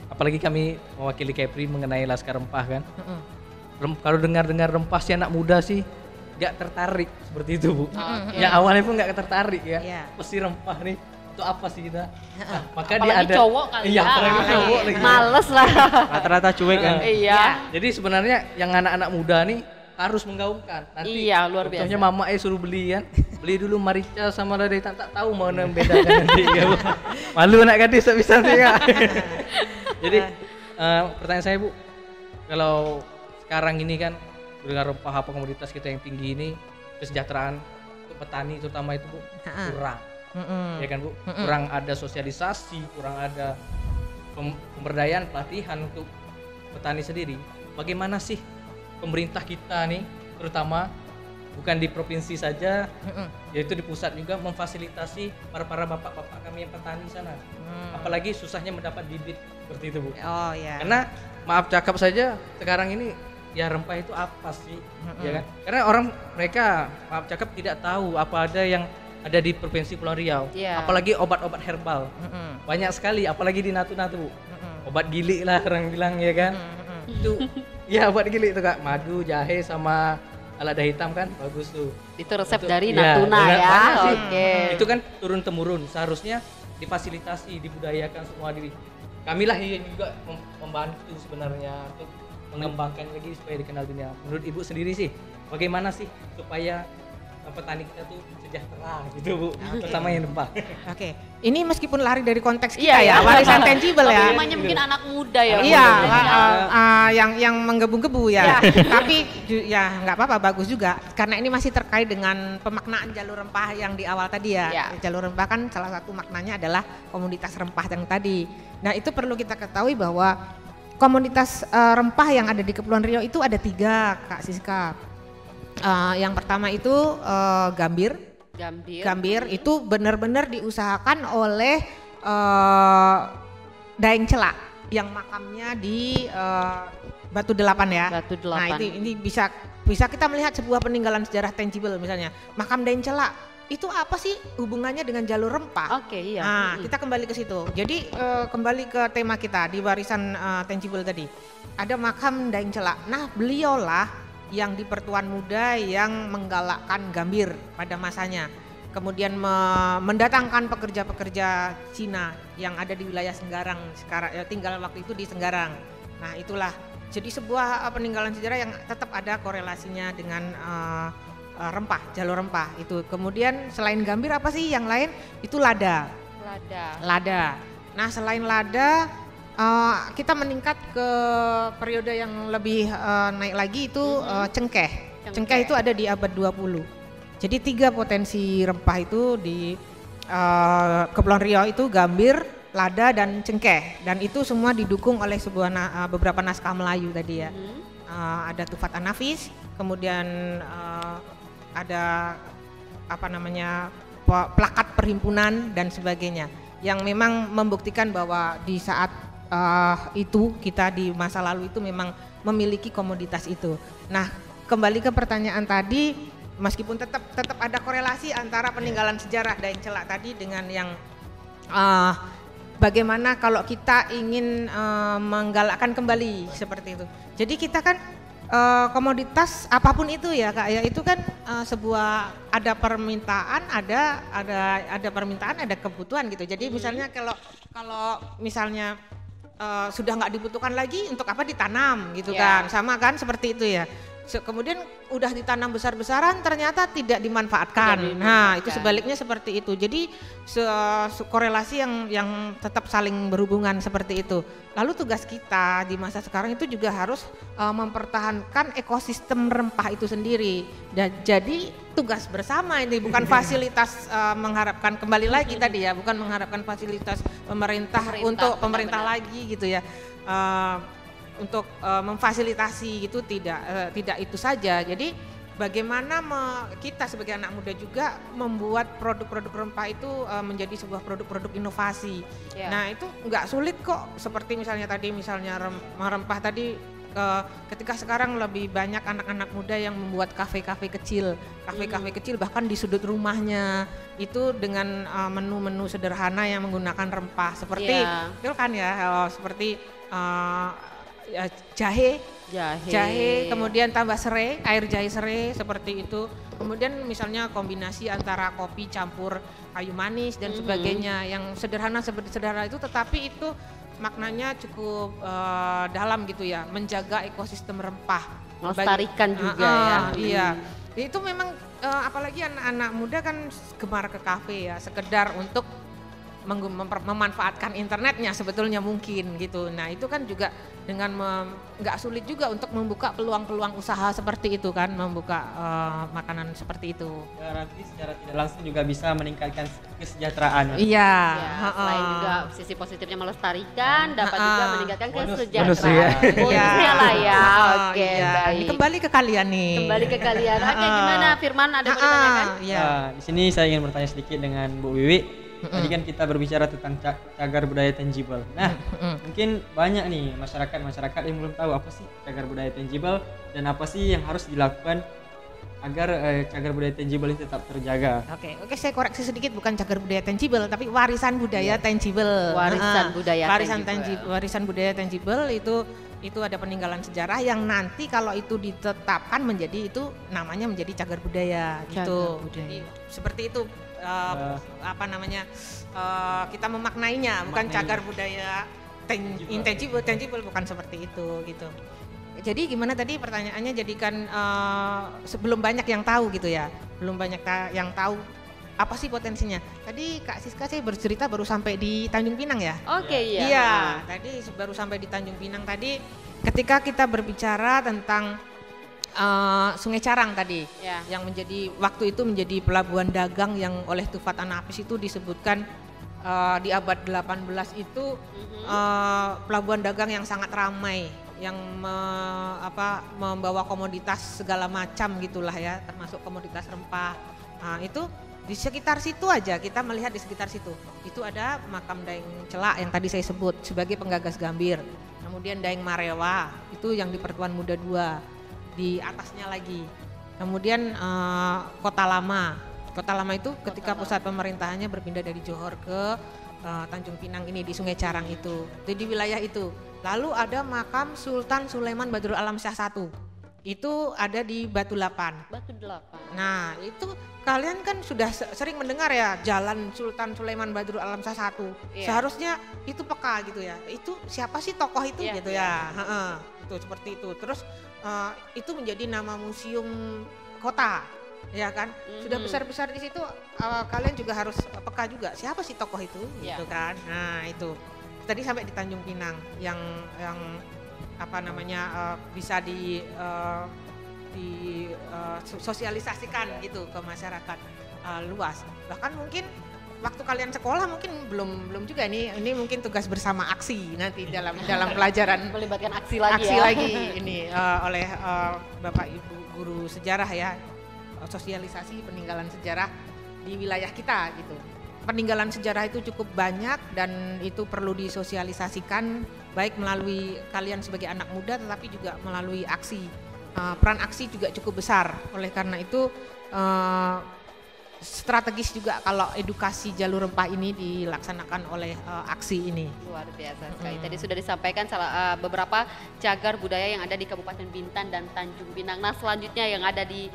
apalagi kami mewakili Kepri mengenai Laskar Rempah kan, kalau dengar-dengar rempah si anak muda sih nggak tertarik seperti itu Bu. Ya awalnya pun nggak tertarik ya. Pasti rempah nih itu apa sih kita? Nah, maka apalagi dia ada cowok kali ya. Apalagi cowok lagi. Males lah. Rata-rata cuek kan. Iya. Jadi sebenarnya yang anak-anak muda nih harus menggaungkan. Nanti luar biasa. Contohnya mama suruh beli kan. Beli dulu marica sama lada hitam, tak tahu mana yang bedakan nanti ya Bu. Malu anak gadis tak bisa sih ya. Jadi pertanyaan saya Bu, kalau sekarang ini kan dengan rempah apa komoditas kita yang tinggi ini, kesejahteraan untuk petani terutama itu Bu kurang, ya kan Bu, kurang ada sosialisasi, kurang ada pemberdayaan pelatihan untuk petani sendiri. Bagaimana sih pemerintah kita nih, terutama bukan di provinsi saja, yaitu di pusat juga memfasilitasi para bapak-bapak kami yang petani sana, apalagi susahnya mendapat bibit seperti itu Bu. Karena maaf cakap saja sekarang ini ya rempah itu apa sih, ya kan? Karena mereka maaf cakap tidak tahu apa ada yang ada di Provinsi Pulau Riau, apalagi obat-obat herbal, banyak sekali, apalagi di Natuna tuh, obat gilik lah orang bilang ya kan, itu ya obat gilik itu Kak, madu, jahe sama lada hitam kan, bagus tuh. Itu resep dari Natuna ya, oke. Itu kan turun temurun, seharusnya difasilitasi, dibudayakan semua diri. Kamilah yang juga membantu sebenarnya untuk mengembangkan lagi supaya dikenal dunia. Menurut Ibu sendiri sih, bagaimana sih supaya petani kita tuh sejahtera gitu Bu, terutama yang rempah. Ini meskipun lari dari konteks kita ya, warisan tangible ya. Namanya mungkin anak muda ya. Yang menggebu-gebu ya. Tapi ya nggak apa-apa, bagus juga. Karena ini masih terkait dengan pemaknaan jalur rempah yang di awal tadi ya. Jalur rempah kan salah satu maknanya adalah komoditas rempah yang tadi. Nah itu perlu kita ketahui bahwa komoditas rempah yang ada di Kepulauan Riau itu ada 3 Kak Siska. Yang pertama itu gambir. Gambir itu benar-benar diusahakan oleh Daeng Celak yang makamnya di Batu Delapan ya. Batu Delapan. Nah ini bisa kita melihat sebuah peninggalan sejarah tangible, misalnya makam Daeng Celak. Itu apa sih hubungannya dengan jalur rempah? Nah, kita kembali ke situ. Jadi kembali ke tema kita di warisan tangible tadi. Ada makam Daeng Celak. Nah, beliaulah yang di Pertuan Muda yang menggalakkan gambir pada masanya. Kemudian mendatangkan pekerja-pekerja Cina yang ada di wilayah Senggarang sekarang, tinggal waktu itu di Senggarang. Nah, itulah jadi sebuah peninggalan sejarah yang tetap ada korelasinya dengan rempah, jalur rempah itu. Kemudian selain gambir apa sih yang lain? Itu lada. Nah selain lada kita meningkat ke periode yang lebih naik lagi itu cengkeh. Cengkeh itu ada di abad 20. Jadi 3 potensi rempah itu di Kepulauan Riau itu gambir, lada dan cengkeh, dan itu semua didukung oleh beberapa naskah Melayu tadi ya. Ada Tufat An-Nafis, kemudian ada plakat perhimpunan dan sebagainya, yang memang membuktikan bahwa di saat itu kita di masa lalu itu memang memiliki komoditas itu. Nah, kembali ke pertanyaan tadi, meskipun tetap ada korelasi antara peninggalan sejarah Daeng Celak tadi dengan yang bagaimana kalau kita ingin menggalakkan kembali seperti itu. Jadi kita kan komoditas apapun itu ya Kak ya, itu kan sebuah ada permintaan, ada permintaan, ada kebutuhan gitu. Jadi misalnya kalau misalnya sudah nggak dibutuhkan lagi, untuk apa ditanam gitu kan, sama kan seperti itu ya. Kemudian udah ditanam besar-besaran ternyata tidak dimanfaatkan. Nah, itu sebaliknya seperti itu. Jadi korelasi yang tetap saling berhubungan seperti itu. Lalu tugas kita di masa sekarang itu juga harus mempertahankan ekosistem rempah itu sendiri. Dan jadi tugas bersama ini, bukan fasilitas mengharapkan kembali lagi tadi ya, bukan mengharapkan fasilitas pemerintah untuk pemerintah lagi gitu ya. Untuk memfasilitasi gitu, tidak itu saja. Jadi bagaimana kita sebagai anak muda juga membuat produk-produk rempah itu menjadi sebuah produk-produk inovasi. Nah, itu nggak sulit kok, seperti misalnya rempah tadi, ketika sekarang lebih banyak anak-anak muda yang membuat kafe-kafe kecil, bahkan di sudut rumahnya itu dengan menu-menu sederhana yang menggunakan rempah seperti itu kan ya, seperti jahe, kemudian tambah serai, air jahe serai seperti itu. Kemudian misalnya kombinasi antara kopi campur kayu manis dan sebagainya, yang sederhana itu, tetapi itu maknanya cukup dalam gitu ya, menjaga ekosistem rempah, melestarikan juga ya. Iya, itu memang apalagi anak-anak muda kan gemar ke kafe ya, sekedar untuk memanfaatkan internetnya sebetulnya mungkin gitu. Nah, itu kan juga dengan nggak sulit juga untuk membuka peluang-peluang usaha seperti itu kan, membuka makanan seperti itu. Berarti secara tidak langsung juga bisa meningkatkan kesejahteraan. Iya. Selain juga sisi positifnya melestarikan, dapat juga meningkatkan kesejahteraan. Bonusnya lah ya. Oke, baik. Kembali ke kalian nih. Oke, gimana Firman, ada mau ditanyakan? Di sini saya ingin bertanya sedikit dengan Bu Wiwi. Tadi kan kita berbicara tentang cagar budaya tangible. Nah, mungkin banyak nih masyarakat yang belum tahu apa sih cagar budaya tangible dan apa sih yang harus dilakukan agar cagar budaya tangible ini tetap terjaga. Oke, saya koreksi sedikit, bukan cagar budaya tangible tapi warisan budaya tangible. Warisan budaya tangible itu ada peninggalan sejarah yang nanti kalau itu ditetapkan menjadi, itu namanya menjadi cagar budaya gitu. Jadi seperti itu. Kita memaknainya, bukan cagar budaya tangible bukan seperti itu gitu. Jadi gimana tadi pertanyaannya, jadikan sebelum banyak yang tahu gitu ya, belum banyak yang tahu apa sih potensinya. Tadi Kak Siska saya bercerita baru sampai di Tanjung Pinang ya. Iya, tadi baru sampai di Tanjung Pinang tadi, ketika kita berbicara tentang Sungai Carang tadi, yang waktu itu menjadi pelabuhan dagang yang oleh Tufat An-Nafis itu disebutkan di abad 18 itu pelabuhan dagang yang sangat ramai, yang membawa komoditas segala macam gitulah ya, termasuk komoditas rempah. Nah, itu di sekitar situ aja, kita melihat di sekitar situ itu ada makam Daeng Celak yang tadi saya sebut sebagai penggagas Gambir. Kemudian Daeng Marewa itu yang di Pertuan Muda II di atasnya lagi. Kemudian Kota Lama itu ketika pusat pemerintahannya berpindah dari Johor ke Tanjung Pinang ini di Sungai Carang itu di wilayah itu. Lalu ada makam Sultan Sulaiman Badrul Alam Shah I, itu ada di Batu Lapan. Nah, itu kalian kan sudah sering mendengar ya, Jalan Sultan Sulaiman Badrul Alam Shah I. Seharusnya itu peka gitu ya, itu siapa sih tokoh itu gitu ya. Itu seperti itu. Terus itu menjadi nama museum kota ya kan. Sudah besar-besar di situ, kalian juga harus peka juga siapa sih tokoh itu gitu kan. Nah, itu tadi sampai di Tanjung Pinang yang bisa sosialisasikan gitu ke masyarakat luas. Bahkan mungkin waktu kalian sekolah mungkin belum juga ini mungkin tugas bersama aksi nanti dalam pelajaran Melibatkan aksi lagi aksi ya. lagi ini oleh Bapak Ibu guru sejarah ya, sosialisasi peninggalan sejarah di wilayah kita gitu. Peninggalan sejarah itu cukup banyak dan itu perlu disosialisasikan baik melalui kalian sebagai anak muda tetapi juga melalui aksi. Peran aksi juga cukup besar. Oleh karena itu strategis juga kalau edukasi jalur rempah ini dilaksanakan oleh aksi ini. Luar biasa sekali. Tadi sudah disampaikan beberapa cagar budaya yang ada di Kabupaten Bintan dan Tanjung Pinang. Nah selanjutnya yang ada di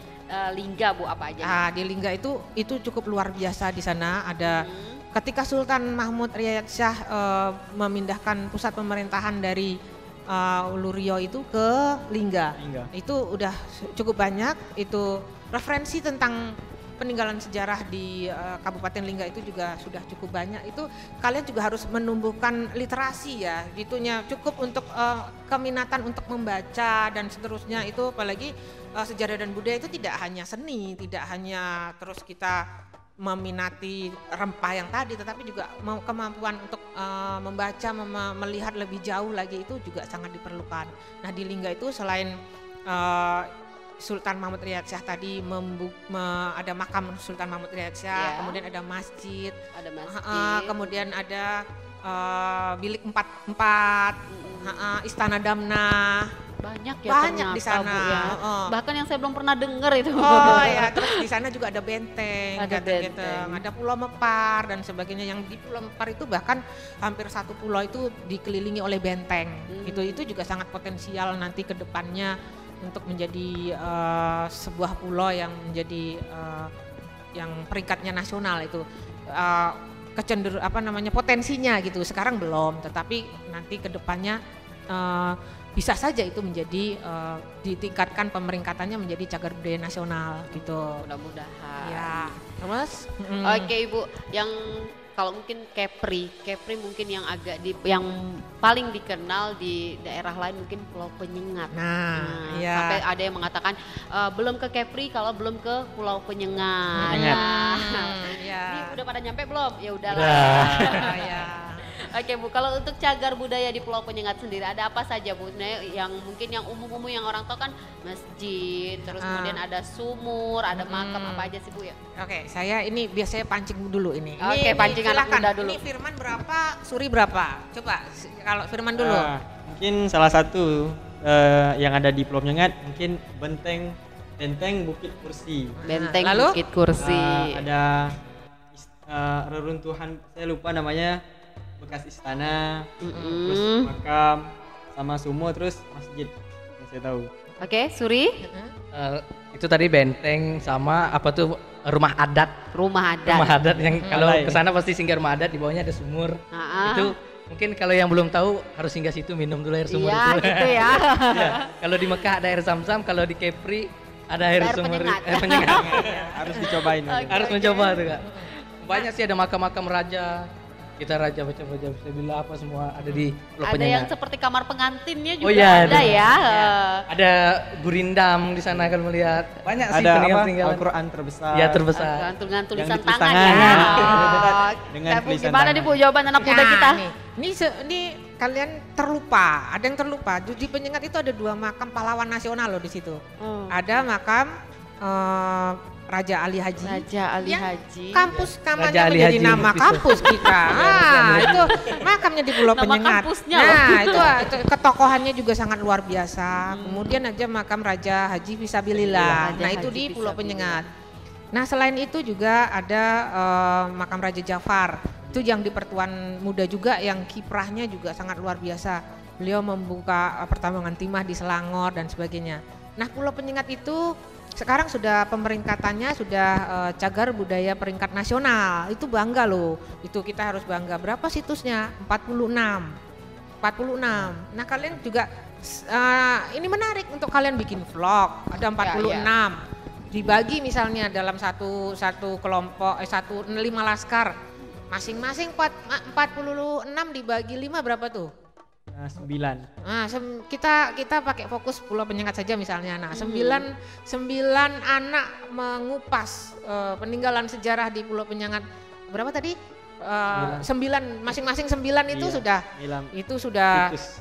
Lingga Bu apa aja? Di Lingga itu cukup luar biasa di sana. Ada ketika Sultan Mahmud Riyad Shah memindahkan pusat pemerintahan dari Ulu Riau itu ke Lingga. Itu udah cukup banyak. Itu referensi tentang peninggalan sejarah di Kabupaten Lingga itu juga sudah cukup banyak. Itu kalian juga harus menumbuhkan literasi ya, gitunya cukup untuk keminatan untuk membaca dan seterusnya. Itu apalagi sejarah dan budaya itu tidak hanya seni, tidak hanya terus kita meminati rempah yang tadi, tetapi juga kemampuan untuk membaca, melihat lebih jauh lagi itu juga sangat diperlukan. Nah di Lingga itu selain Sultan Mahmud Riyad Shah tadi ada makam Sultan Mahmud Riyad Shah, kemudian ada masjid, kemudian ada bilik 44, istana Damna. Banyak ya banyak ternyata, di sana. Bu, ya. Bahkan yang saya belum pernah dengar itu. Oh ya, terus di sana juga ada benteng, Ada Gateng-Gateng, ada Pulau Mepar dan sebagainya. Yang di Pulau Mepar itu bahkan hampir satu pulau itu dikelilingi oleh benteng. Itu juga sangat potensial nanti ke depannya untuk menjadi sebuah pulau yang menjadi yang peringkatnya nasional itu. Potensinya gitu. Sekarang belum, tetapi nanti ke depannya bisa saja itu menjadi ditingkatkan pemeringkatannya menjadi cagar budaya nasional gitu. Mudah-mudahan. Ya, terus. Oke Ibu, yang kalau mungkin Kepri mungkin yang yang paling dikenal di daerah lain mungkin Pulau Penyengat. Nah, ya. Sampai ada yang mengatakan belum ke Kepri kalau belum ke Pulau Penyengat. Ini udah pada nyampe belum? Ya udahlah. Ya. Oke Bu, kalau untuk cagar budaya di Pulau Penyengat sendiri ada apa saja Bu? Yang mungkin yang umum-umum yang orang tahu kan masjid, terus kemudian ada sumur, ada makam, apa aja sih Bu ya? Oke, saya ini biasanya pancing dulu ini. Oke, pancing anak muda dulu. Ini Firman berapa, Suri berapa? Coba kalau Firman dulu. Mungkin salah satu yang ada di Pulau Penyengat mungkin benteng Bukit Kursi. Benteng Lalu? Bukit Kursi. Ada reruntuhan, saya lupa namanya, bekas istana, terus makam, sama sumur, terus masjid yang saya tahu. Oke, Suri? Itu tadi benteng sama apa tuh rumah adat. Rumah adat. Rumah adat yang kalau ke sana pasti singgah rumah adat, di bawahnya ada sumur. Itu mungkin kalau yang belum tahu harus singgah situ minum dulu air sumur itu. Gitu ya. Ya, kalau di Mekah ada air Zam-Zam, kalau di Kepri ada air sumur penyengat. Harus dicobain. Harus mencoba tuh Kak. Banyak sih, ada makam-makam raja. Kita raja baca-baca bisa bilang apa semua ada di Pulau Penyengat. Ada yang seperti kamar pengantinnya juga ada ya. Ada gurindam di sana kalau melihat. Banyak sih peninggalan-peninggalan. Al-Quran terbesar. Ya terbesar. Dengan tulisan ditulis tangan tangan. ya. Dengan tulisan Gimana tangan. nih Bu jawaban anak muda kita? Ini kalian terlupa, ada yang terlupa. Di Penyengat itu ada 2 makam pahlawan nasional loh di situ. Ada makam Raja Ali Haji. Raja Ali yang Haji. Kampus namanya Raja Ali menjadi Haji nama kampus kita. Itu makamnya di Pulau Nama Penyengat. kampusnya Nah, itu ketokohannya juga sangat luar biasa. Kemudian aja makam Raja Haji Fisabilillah. Nah, itu di Pulau Penyengat. Nah, selain itu juga ada makam Raja Jafar. Itu yang di Pertuan Muda juga yang kiprahnya juga sangat luar biasa. Beliau membuka pertambangan timah di Selangor dan sebagainya. Nah, Pulau Penyengat itu sekarang sudah pemeringkatannya sudah cagar budaya peringkat nasional. Itu bangga loh. Itu kita harus bangga. Berapa situsnya? 46. Nah, kalian juga ini menarik untuk kalian bikin vlog. Ada 46. Dibagi misalnya dalam satu kelompok 5 laskar. Masing-masing 46 dibagi 5 berapa tuh? 9. Nah, kita pakai fokus Pulau Penyengat saja misalnya. Nah, 9 anak mengupas peninggalan sejarah di Pulau Penyengat berapa tadi? 9, masing-masing 9 itu Iya, sudah Nilam. itu sudah Situs.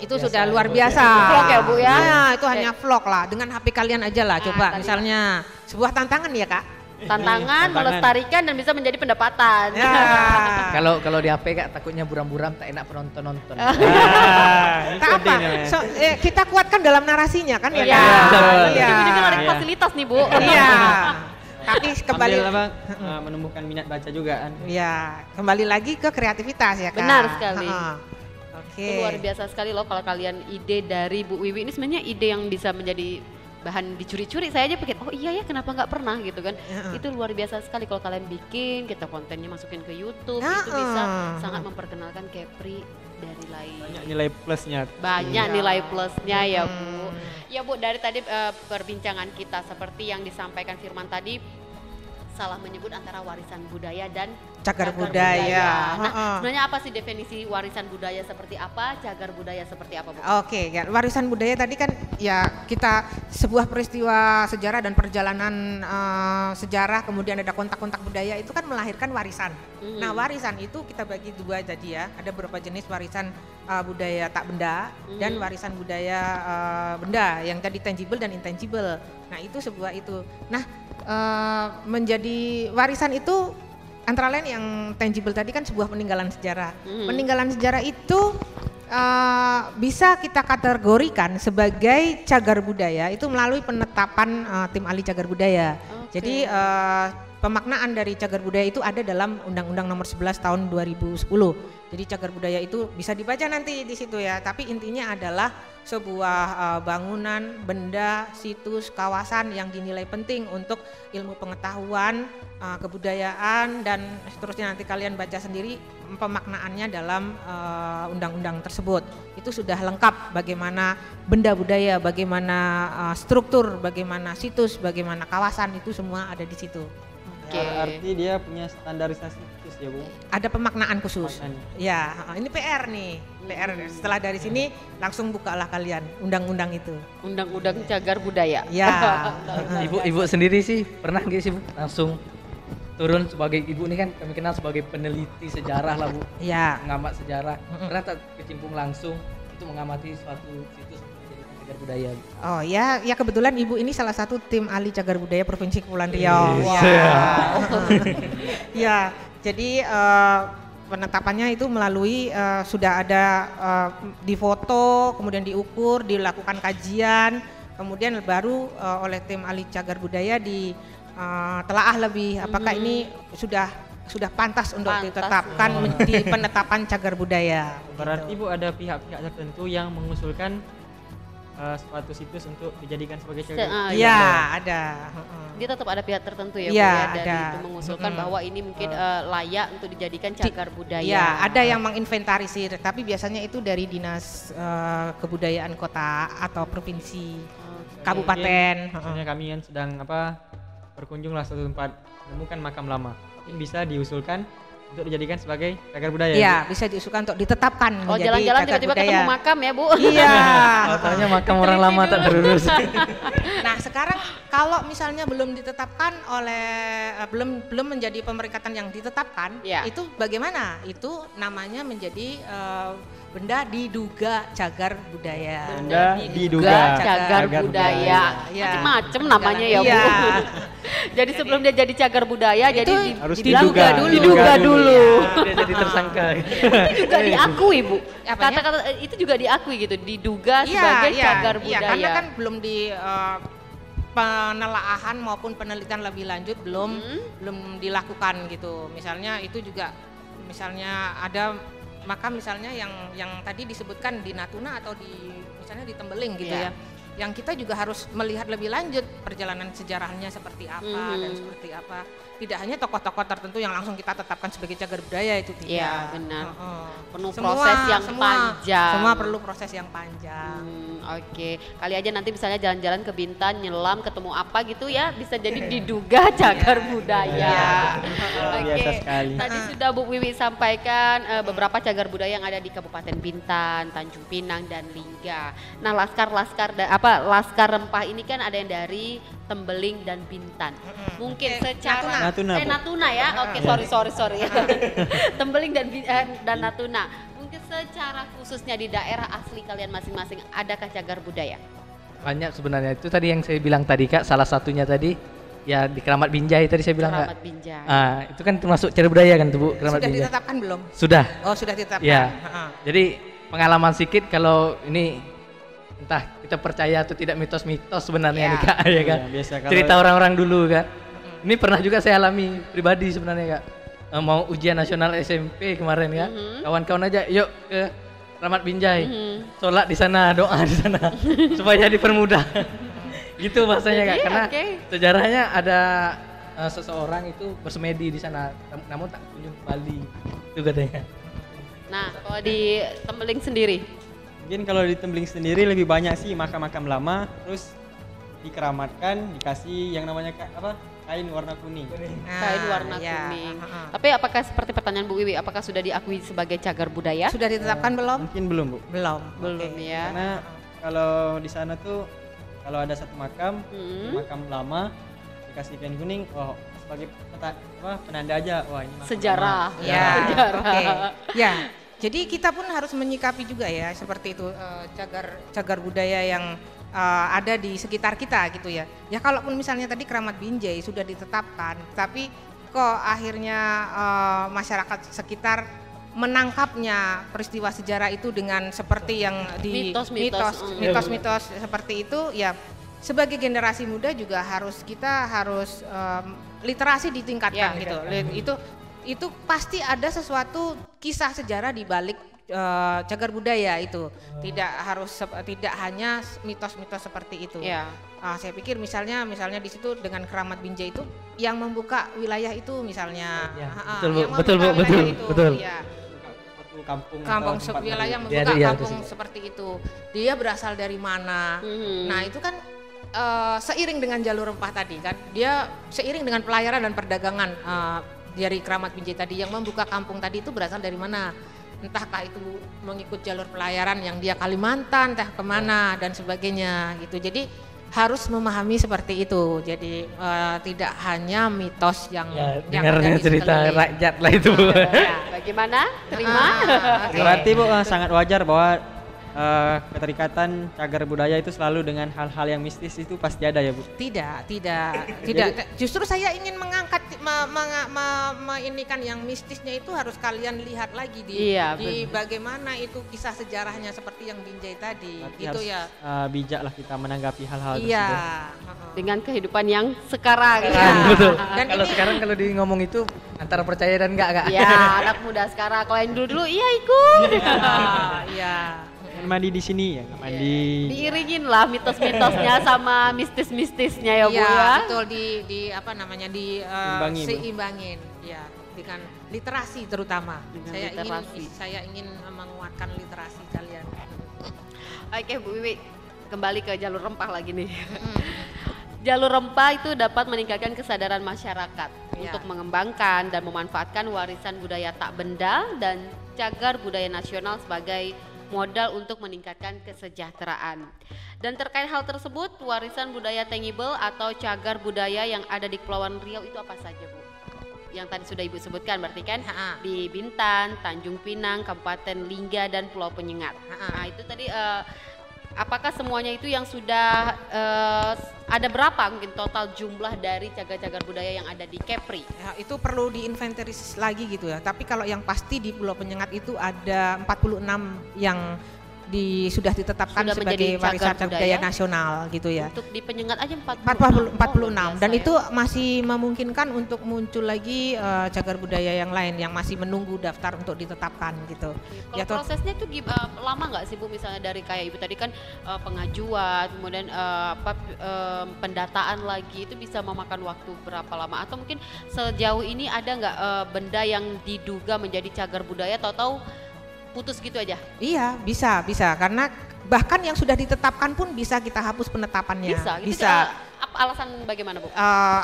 itu Biasa, sudah luar Bu. biasa. Vlog ya, Bu, ya? Nah, itu hanya vlog lah dengan HP kalian aja lah. Coba tadi. misalnya sebuah tantangan ya, Kak. Tantangan, melestarikan dan bisa menjadi pendapatan. Ya. Kalau di HP Kak takutnya buram-buram tak enak penonton-nonton. Ini Tak apa, penting namanya. kita kuatkan dalam narasinya kan ya. Iya. Kak? Ujung-ujungnya ada Iya. fasilitas nih, Bu. Iya. Tapi kembali Ambil apa, menumbuhkan minat baca juga kan. ya, kembali lagi ke kreativitas ya, Kak. Benar sekali. Heeh. Oke. Itu luar biasa sekali loh kalau kalian ide dari Bu Wiwi ini sebenarnya ide yang bisa menjadi bahan dicuri-curi. Saya aja pikir, oh iya ya kenapa nggak pernah gitu kan. Itu luar biasa sekali kalau kalian bikin, kita kontennya masukin ke YouTube, itu bisa sangat memperkenalkan Kepri dari lain. Banyak nilai plusnya. Banyak Iya. nilai plusnya ya Bu. Ya Bu, dari tadi perbincangan kita seperti yang disampaikan Firman tadi, salah menyebut antara warisan budaya dan Cagar budaya. Nah, Heeh. sebenarnya apa sih definisi warisan budaya seperti apa, cagar budaya seperti apa, Bu? Oke, ya, warisan budaya tadi kan ya kita sebuah peristiwa sejarah dan perjalanan sejarah, kemudian ada kontak-kontak budaya itu kan melahirkan warisan. Nah, warisan itu kita bagi dua tadi ya. Ada beberapa jenis warisan budaya tak benda dan warisan budaya benda yang tadi tangible dan intangible. Nah, itu sebuah itu. Nah, menjadi warisan itu antara lain yang tangible tadi kan sebuah peninggalan sejarah. Peninggalan sejarah itu bisa kita kategorikan sebagai cagar budaya itu melalui penetapan tim ahli cagar budaya. Jadi pemaknaan dari cagar budaya itu ada dalam Undang-Undang Nomor 11 Tahun 2010. Jadi cagar budaya itu bisa dibaca nanti di situ ya. Tapi intinya adalah sebuah bangunan, benda, situs, kawasan yang dinilai penting untuk ilmu pengetahuan, kebudayaan dan seterusnya. Nanti kalian baca sendiri pemaknaannya dalam undang-undang tersebut. Itu sudah lengkap bagaimana benda budaya, bagaimana struktur, bagaimana situs, bagaimana kawasan, itu semua ada di situ. Arti dia punya standarisasi khusus ya Bu. Ada pemaknaan khusus. Pemaknaan. Ya, ini PR nih. PR setelah dari sini langsung bukalah kalian undang-undang itu. Undang-undang cagar budaya. Ya. Ibu sendiri sih pernah nggak sih Bu langsung turun sebagai ibu ini kan kami kenal sebagai peneliti sejarah lah Bu, Ya. pengamat sejarah. Pernah tak kecimpung langsung untuk mengamati suatu situs menjadi cagar budaya? Oh ya, ya kebetulan ibu ini salah satu tim ahli cagar budaya Provinsi Kepulauan Riau. Ya, jadi penetapannya itu melalui sudah ada difoto, kemudian diukur, dilakukan kajian, kemudian baru oleh tim ahli cagar budaya telaah lebih apakah ini sudah pantas untuk ditetapkan menjadi penetapan cagar budaya. Berarti Bu ada pihak-pihak tertentu yang mengusulkan suatu situs untuk dijadikan sebagai cagar. Iya, ada. Dia tetap ada pihak tertentu ya, Iya, Bu, ya, dari ada. itu mengusulkan bahwa ini mungkin layak untuk dijadikan cagar budaya. Iya, ada yang menginventarisir, tapi biasanya itu dari dinas kebudayaan kota atau provinsi, kabupaten. Misalnya kami kan sedang berkunjung lah suatu tempat menemukan makam lama. Ini bisa diusulkan untuk dijadikan sebagai cagar budaya. Iya, bisa diusulkan untuk ditetapkan Oh, menjadi jalan-jalan cagar tiba-tiba budaya. ketemu makam ya, Bu. Iya. Katanya makam orang lama tak terurus. Nah, sekarang kalau misalnya belum ditetapkan oleh belum menjadi pemerikatan yang ditetapkan, Ya. itu bagaimana? Itu namanya menjadi benda diduga cagar budaya. Benda diduga cagar cagar budaya. Iya. Macem-macem namanya ya, Bu. Iya. Jadi sebelum dia jadi cagar budaya, jadi harus dibilang diduga dulu. dulu. Diduga dulu. Dia jadi tersangka. Itu juga diakui, Bu. Apanya? Kata-kata itu juga diakui gitu, diduga sebagai cagar budaya. Iya, karena kan belum di penelaahan maupun penelitian lebih lanjut belum dilakukan gitu. Misalnya itu juga misalnya ada makam misalnya yang tadi disebutkan di Natuna atau misalnya di Tembeling gitu ya. Yang kita juga harus melihat lebih lanjut perjalanan sejarahnya seperti apa dan seperti apa. Tidak hanya tokoh-tokoh tertentu yang langsung kita tetapkan sebagai cagar budaya itu tidak. Iya, benar. Penuh Semua- proses yang semua- panjang. Semua perlu proses yang panjang. Oke, kali aja nanti misalnya jalan-jalan ke Bintan, nyelam, ketemu apa gitu ya, bisa jadi diduga cagar budaya. Biasa sekali. Tadi sudah Bu Wiwi sampaikan beberapa cagar budaya yang ada di Kabupaten Bintan, Tanjung Pinang dan Lingga. Nah, laskar-laskar Laskar Rempah ini kan ada yang dari Tembeling dan Bintan. Mungkin secara Natuna, Bu. Natuna ya. Oke, sorry. Tembeling dan Natuna. Mungkin secara khususnya di daerah asli kalian masing-masing adakah cagar budaya? Banyak sebenarnya, itu tadi yang saya bilang tadi Kak, salah satunya tadi ya di Keramat Binjai tadi saya bilang Kak. Keramat Binjai. Itu kan termasuk cagar budaya kan tuh Bu, Keramat Sudah Binjai. ditetapkan belum? Sudah. Oh, sudah ditetapkan. Ya. Ha-ha. Jadi pengalaman sedikit kalau ini entah kita percaya atau tidak mitos-mitos sebenarnya Ya. nih Kak, ya kan. Iya, biasa kalau- Cerita orang-orang dulu Kak. Ini pernah juga saya alami pribadi sebenarnya Kak. Mau ujian nasional SMP kemarin ya. Kawan-kawan aja yuk ke Keramat Binjai. Sholat di sana, doa di sana supaya dipermudah. Gitu bahasanya Kak. Jadi, Karena oke. sejarahnya ada seseorang itu bersemedi di sana namun tak kunjung kembali. Itu katanya. Nah, kalau di Tembeling sendiri, Mungkin kalau di Tembeling sendiri lebih banyak sih makam-makam lama, terus dikeramatkan, dikasih yang namanya kain warna kuning. kain warna ya, kuning. ha-ha. Tapi apakah seperti pertanyaan Bu Wiwi, apakah sudah diakui sebagai cagar budaya? Sudah ditetapkan belum? Mungkin belum, Bu. Belum. Belum Oke. ya. Karena kalau di sana tuh kalau ada satu makam, makam lama dikasih kain kuning, sebagai penanda aja, wah ini makam Sejarah. lama. Ya, Sejarah. oke. Ya, jadi kita pun harus menyikapi juga ya seperti itu cagar budaya yang ada di sekitar kita gitu ya. Ya kalaupun misalnya tadi Keramat Binjai sudah ditetapkan, tapi kok akhirnya masyarakat sekitar menangkapnya peristiwa sejarah itu dengan seperti yang di mitos-mitos seperti itu ya. Sebagai generasi muda juga kita harus literasi ditingkatkan Ya, gitu. Itu pasti ada sesuatu kisah sejarah di balik cagar budaya itu. Tidak hanya mitos-mitos seperti itu. Ya. Saya pikir misalnya di situ dengan Keramat Binjai itu yang membuka wilayah itu misalnya. Ya, yang betul, Bu, membuka wilayah itu, betul. ya. Satu kampung Wilayah baru. membuka Iya, kampung seperti itu. Dia berasal dari mana? Nah itu kan seiring dengan jalur rempah tadi kan, dia seiring dengan pelayaran dan perdagangan dari Keramat Binjai tadi yang membuka kampung tadi itu berasal dari mana? Entahkah itu mengikut jalur pelayaran yang dia Kalimantan, entah kemana dan sebagainya gitu. Jadi harus memahami seperti itu. Jadi tidak hanya mitos yang dengarnya ada di cerita sekeliling. rakyat lah itu Bu. Ya, bagaimana? Terima? Oke. Berarti Bu sangat wajar bahwa keterikatan cagar budaya itu selalu dengan hal-hal yang mistis itu pasti ada ya Bu? Tidak. Justru saya ingin mengangkat, inikan yang mistisnya itu harus kalian lihat lagi di bagaimana itu kisah sejarahnya seperti yang Binjai tadi. Berarti Itu harus, ya. bijak lah kita menanggapi hal-hal Iya. tersebut. Dengan kehidupan yang sekarang. Betul. Dan Kalau ini- sekarang kalau di ngomong itu antara percaya dan enggak Kak. Ya, anak muda sekarang. Kalau yang dulu iya ikut. Iya. Mandi di sini ya, nggak mandi. Diiringin lah mitos-mitosnya sama mistis-mistisnya ya Bu Iya, ya. betul di Imbangi, Bu. seimbangin ya dengan literasi terutama. Dengan Saya literasi. ingin menguatkan literasi kalian. Oke Bu Wiwi, kembali ke jalur rempah lagi nih. Jalur rempah itu dapat meningkatkan kesadaran masyarakat untuk mengembangkan dan memanfaatkan warisan budaya tak benda dan cagar budaya nasional sebagai modal untuk meningkatkan kesejahteraan. Dan terkait hal tersebut, warisan budaya tangible atau cagar budaya yang ada di Kepulauan Riau itu apa saja Bu? Yang tadi sudah Ibu sebutkan berarti kan di Bintan, Tanjung Pinang, Kabupaten Lingga dan Pulau Penyengat. Nah itu tadi apakah semuanya itu yang sudah ada berapa mungkin total jumlah dari cagar-cagar budaya yang ada di Kepri? Ya, itu perlu diinventaris lagi gitu ya. Tapi kalau yang pasti di Pulau Penyengat itu ada 46 yang sudah ditetapkan Sudah sebagai menjadi warisan cagar budaya nasional gitu ya. Untuk di Penyengat aja 46 dan biasa itu ya. masih memungkinkan untuk muncul lagi cagar budaya yang lain yang masih menunggu daftar untuk ditetapkan gitu. Kalau Ya, toh- prosesnya itu lama nggak sih Bu, misalnya dari kayak Ibu tadi kan pengajuan, kemudian pendataan lagi itu bisa memakan waktu berapa lama? Atau mungkin sejauh ini ada nggak benda yang diduga menjadi cagar budaya tahu-tahu putus gitu aja? Iya, bisa karena bahkan yang sudah ditetapkan pun bisa kita hapus penetapannya. Bisa. Apa alasan bagaimana Bu?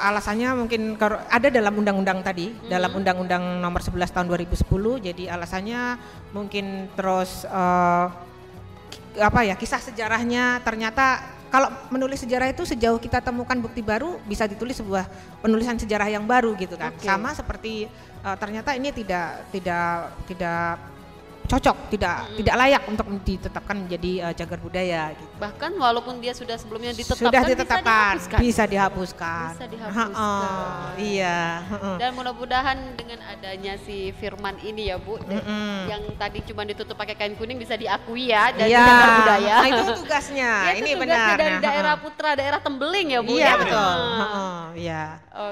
Alasannya mungkin ada dalam undang-undang tadi, dalam undang-undang nomor 11 tahun 2010. Jadi alasannya mungkin terus kisah sejarahnya ternyata kalau menulis sejarah itu sejauh kita temukan bukti baru bisa ditulis sebuah penulisan sejarah yang baru gitu kan. Oke. Sama seperti ternyata ini tidak cocok, tidak layak untuk ditetapkan menjadi cagar budaya gitu. Bahkan walaupun dia sudah sebelumnya Sudah ditetapkan, bisa dihapuskan. Bisa dihapuskan. Iya. Dan mudah-mudahan dengan adanya si Firman ini ya Bu, yang tadi cuma ditutup pakai kain kuning bisa diakui ya dan Iya. cagar budaya. Nah, itu tugasnya. Ya, itu Ini tugasnya benar. dari daerah putra, daerah Tembeling ya Bu. Iya ya? betul. Iya.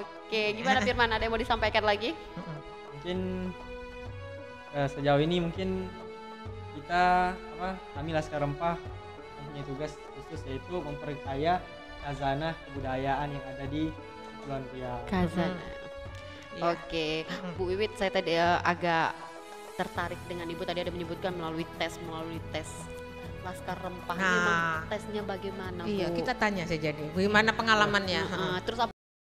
Oke, gimana Firman? Ada yang mau disampaikan lagi? Mungkin sejauh ini mungkin kami Laskar Rempah mempunyai tugas khusus yaitu memperkaya khazanah kebudayaan yang ada di Kepulauan Riau. Kazana. Iya. Oke, Bu Wiwit, saya tadi agak tertarik dengan Ibu tadi ada menyebutkan melalui tes Laskar Rempah. Ini Nah. memang tesnya bagaimana Bu? Iya, kita tanya saja deh. Bagaimana pengalamannya? Terus apa